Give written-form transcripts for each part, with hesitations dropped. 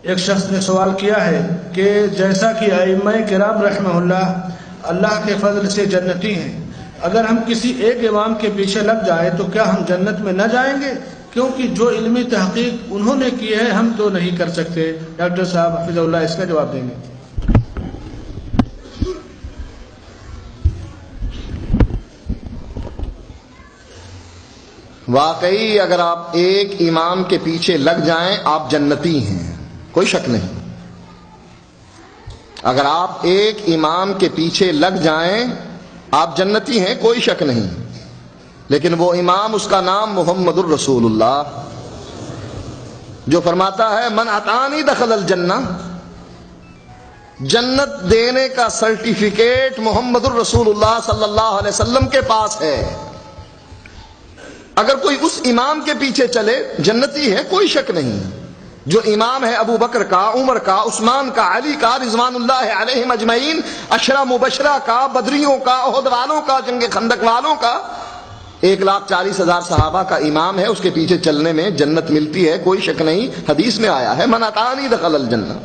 ایک شخص نے سوال کیا ہے کہ جیسا کہ ائمہ کرام رحمہ اللہ کے فضل سے جنتی ہیں، اگر ہم کسی ایک امام کے پیچھے لگ جائیں تو کیا ہم جنت میں نہ جائیں گے؟ کیونکہ جو علمی تحقیق انہوں نے کی ہے ہم تو نہیں کر سکتے۔ ڈاکٹر صاحب حفظ اللہ اس کا جواب دیں گے۔ واقعی اگر آپ ایک امام کے پیچھے لگ جائیں آپ جنتی ہیں، کوئی شک نہیں۔ اگر آپ ایک امام کے پیچھے لگ جائیں آپ جنتی ہیں، کوئی شک نہیں۔ لیکن وہ امام، اس کا نام محمد الرسول اللہ، جو فرماتا ہے من اطاعنی دخل الجنہ، جنت دینے کا سرٹیفکیٹ محمد الرسول اللہ صلی اللہ علیہ وسلم کے پاس ہے۔ اگر کوئی اس امام کے پیچھے چلے جنتی ہے، کوئی شک نہیں۔ جو امام ہے ابو بکر کا، عمر کا، عثمان کا، علی کا رضوان اللہ علیہم اجمعین، عشرہ مبشرہ کا، بدریوں کا، احد والوں کا، جنگ خندق والوں کا، 1,40,000 صحابہ کا امام ہے، اس کے پیچھے چلنے میں جنت ملتی ہے، کوئی شک نہیں۔ حدیث میں آیا ہے من اطاعنی دخل الجنہ۔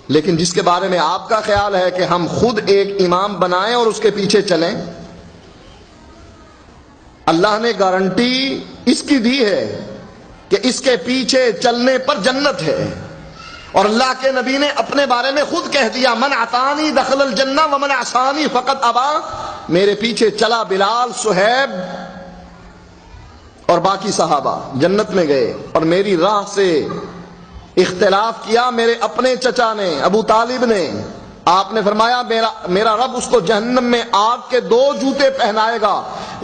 لیکن جس کے بارے میں آپ کا خیال ہے کہ ہم خود ایک امام بنائیں اور اس کے پیچھے چلیں، اللہ نے گارنٹی اس کی دی ہے کہ اس کے پیچھے چلنے پر جنت ہے، اور اللہ کے نبی نے اپنے بارے میں خود کہہ دیا من اطاعنی دخل الجنہ ومن عصانی فقد ابا، میرے پیچھے چلا بلال، صہیب اور باقی صحابہ جنت میں گئے، اور میری راہ سے اختلاف کیا میرے اپنے چچا نے، ابو طالب نے، آپ نے فرمایا میرا رب اس کو جہنم میں آگ کے 2 جوتے پہنائے گا،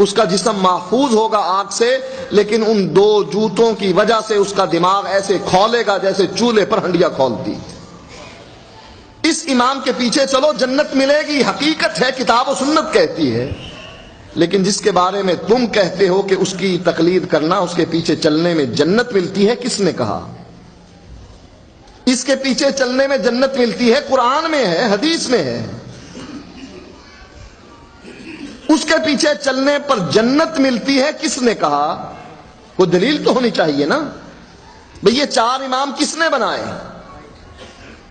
اس کا جسم محفوظ ہوگا آگ سے، لیکن ان 2 جوتوں کی وجہ سے اس کا دماغ ایسے کھولے گا جیسے چولہے پر ہنڈیا کھولتی۔ اس امام کے پیچھے چلو جنت ملے گی، حقیقت ہے، کتاب و سنت کہتی ہے۔ لیکن جس کے بارے میں تم کہتے ہو کہ اس کی تقلید کرنا، اس کے پیچھے چلنے میں جنت ملتی ہے، کس نے کہا؟ اس کے پیچھے چلنے میں جنت ملتی ہے، قرآن میں ہے، حدیث میں ہے۔ اس کے پیچھے چلنے پر جنت ملتی ہے، کس نے کہا؟ کوئی دلیل تو ہونی چاہیے نا۔ بھئی یہ 4 امام کس نے بنائے،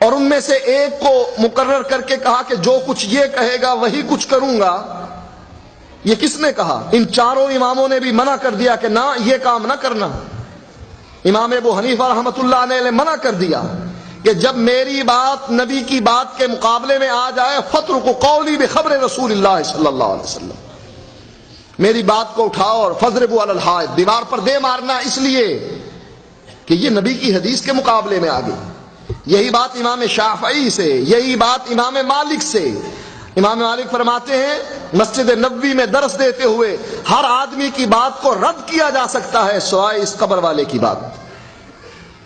اور ان میں سے ایک کو مقرر کر کے کہا کہ جو کچھ یہ کہے گا وہی کچھ کروں گا، یہ کس نے کہا؟ ان 4 اماموں نے بھی منع کر دیا کہ نہ یہ کام نہ کرنا۔ امام ابو حنیفہ رحمۃ اللہ علیہ نے منع کر دیا کہ جب میری بات نبی کی بات کے مقابلے میں آ جائے فَاتْرُكُوا قَوْلِي بِخَبْرِ رسول اللہ صلی اللہ علیہ وسلم، میری بات کو اٹھاؤ اور فَاضْرِبُوا عَلَى الْحَائِطِ، دیوار پر دے مارنا، اس لیے کہ یہ نبی کی حدیث کے مقابلے میں آ گئی۔ یہی بات امام شافعی سے، یہی بات امام مالک سے۔ امام مالک فرماتے ہیں مسجد نبوی میں درس دیتے ہوئے ہر آدمی کی بات کو رد کیا جا سکتا ہے سوائے اس قبر والے کی بات،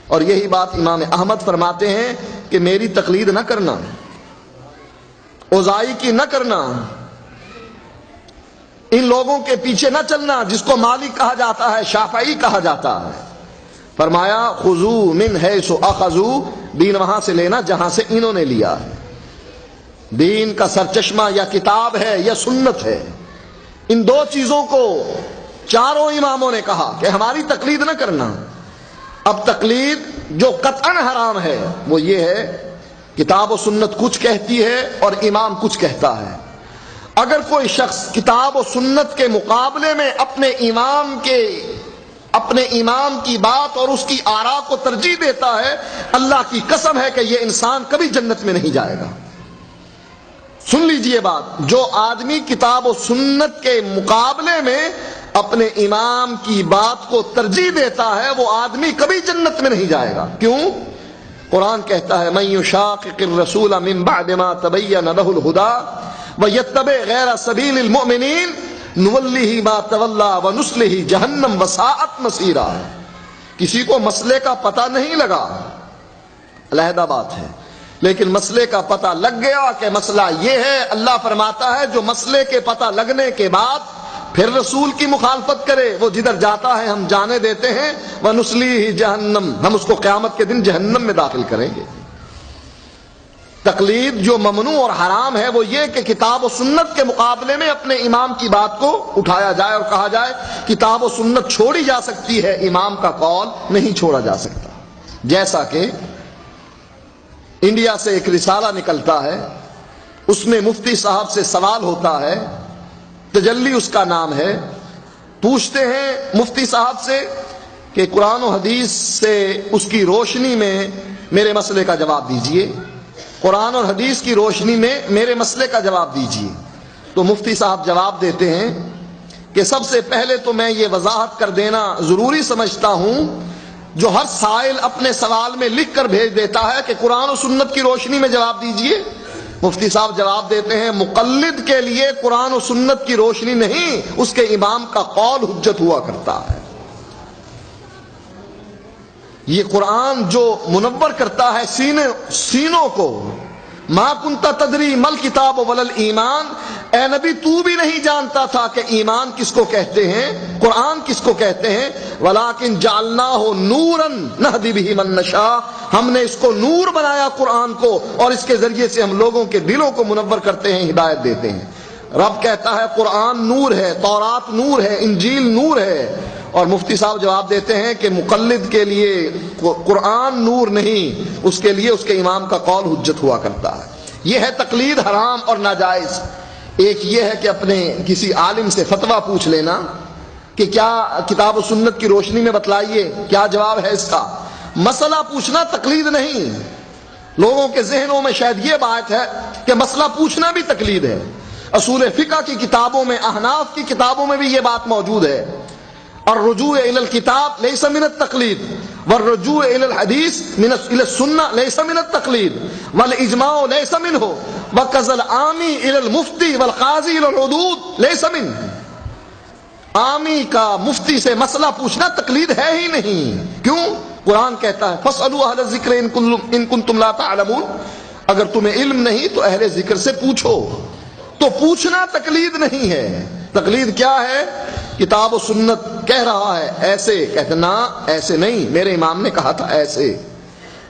اور یہی بات امام احمد فرماتے ہیں کہ میری تقلید نہ کرنا، اوزائی کی نہ کرنا، ان لوگوں کے پیچھے نہ چلنا جس کو مالک کہا جاتا ہے، شافعی کہا جاتا ہے۔ فرمایا خذوا من حیث اخذوا، دین وہاں سے لینا جہاں سے انہوں نے لیا ہے۔ دین کا سرچشمہ یا کتاب ہے یا سنت ہے، ان 2 چیزوں کو 4 اماموں نے کہا کہ ہماری تقلید نہ کرنا۔ اب تقلید جو قطعاً حرام ہے وہ یہ ہے کتاب و سنت کچھ کہتی ہے اور امام کچھ کہتا ہے۔ اگر کوئی شخص کتاب و سنت کے مقابلے میں اپنے امام کی بات اور اس کی آراء کو ترجیح دیتا ہے، اللہ کی قسم ہے کہ یہ انسان کبھی جنت میں نہیں جائے گا۔ سن لیجئے بات، جو آدمی کتاب و سنت کے مقابلے میں اپنے امام کی بات کو ترجیح دیتا ہے وہ آدمی کبھی جنت میں نہیں جائے گا۔ کیوں؟ قرآن کہتا ہے من یشاقق الرسول من بعد ما تبین له الهدى ویتبع غیر سبیل المؤمنین نولہ ما تولی ونصلہ جہنم وساءت مصیرا۔ کسی کو مسئلے کا پتہ نہیں لگا، علیحدہ بات ہے، لیکن مسئلے کا پتہ لگ گیا کہ مسئلہ یہ ہے، اللہ فرماتا ہے جو مسئلے کے پتہ لگنے کے بعد پھر رسول کی مخالفت کرے وہ جدھر جاتا ہے ہم جانے دیتے ہیں، وَنُصْلِيهِ جہنم، ہم اس کو قیامت کے دن جہنم میں داخل کریں گے۔ تقلید جو ممنوع اور حرام ہے وہ یہ کہ کتاب و سنت کے مقابلے میں اپنے امام کی بات کو اٹھایا جائے اور کہا جائے کتاب و سنت چھوڑی جا سکتی ہے، امام کا قول نہیں چھوڑا جا سکتا۔ جیسا کہ انڈیا سے ایک رسالہ نکلتا ہے، اس میں مفتی صاحب سے سوال ہوتا ہے، تجلی اس کا نام ہے، پوچھتے ہیں مفتی صاحب سے کہ قرآن و حدیث سے اس کی روشنی میں میرے مسئلے کا جواب دیجئے، قرآن اور حدیث کی روشنی میں میرے مسئلے کا جواب دیجئے۔ تو مفتی صاحب جواب دیتے ہیں کہ سب سے پہلے تو میں یہ وضاحت کر دینا ضروری سمجھتا ہوں، جو ہر سائل اپنے سوال میں لکھ کر بھیج دیتا ہے کہ قرآن و سنت کی روشنی میں جواب دیجئے، مفتی صاحب جواب دیتے ہیں مقلد کے لیے قرآن و سنت کی روشنی نہیں، اس کے امام کا قول حجت ہوا کرتا ہے۔ یہ قرآن جو منور کرتا ہے سینوں کو، ما کنت تدری مل کتاب ولل ایمان، اے نبی تو بھی نہیں جانتا تھا کہ ایمان کس کو کہتے ہیں، قرآن کس کو کہتے ہیں، ولیکن جعلناہ نورا نہدی بہ من نشاء، ہم نے اس کو نور بنایا قرآن کو، اور اس کے ذریعے سے ہم لوگوں کے دلوں کو منور کرتے ہیں، ہدایت دیتے ہیں۔ رب کہتا ہے قرآن نور ہے، تورات نور ہے، انجیل نور ہے، اور مفتی صاحب جواب دیتے ہیں کہ مقلد کے لیے قرآن نور نہیں، اس کے لیے اس کے امام کا قول حجت ہوا کرتا ہے۔ یہ ہے تقلید حرام اور ناجائز۔ ایک یہ ہے کہ اپنے کسی عالم سے فتویٰ پوچھ لینا کہ کیا کتاب و سنت کی روشنی میں بتلائیے کیا جواب ہے اس کا، مسئلہ پوچھنا تقلید نہیں۔ لوگوں کے ذہنوں میں شاید یہ بات ہے کہ مسئلہ پوچھنا بھی تقلید ہے۔ اصول فقہ کی کتابوں میں، احناف کی کتابوں میں بھی یہ بات موجود ہے، الرجوع الى الكتاب ليس من التقلید والرجوع الى الحدیث الى السنہ ليس من التقلید والاجماع ليس منه وكذا العامی الى المفتی والقاضی الى الحدود ليس منه۔ عامی کا مفتی سے مسئلہ پوچھنا تقلید ہے ہی نہیں۔ کیوں؟ قرآن کہتا ہے فاسألوا اہل الذکر ان کنتم لا تعلمون، اگر تمہیں علم نہیں تو اہل ذکر سے پوچھو۔ تو پوچھنا تقلید نہیں ہے۔ تقلید کیا ہے؟ کتاب و سنت کہہ رہا ہے ایسے، کہتے نا ایسے نہیں، میرے امام نے کہا تھا ایسے۔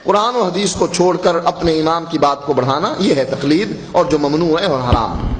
قرآن و حدیث کو چھوڑ کر اپنے امام کی بات کو بڑھانا، یہ ہے تقلید، اور جو ممنوع ہے اور حرام۔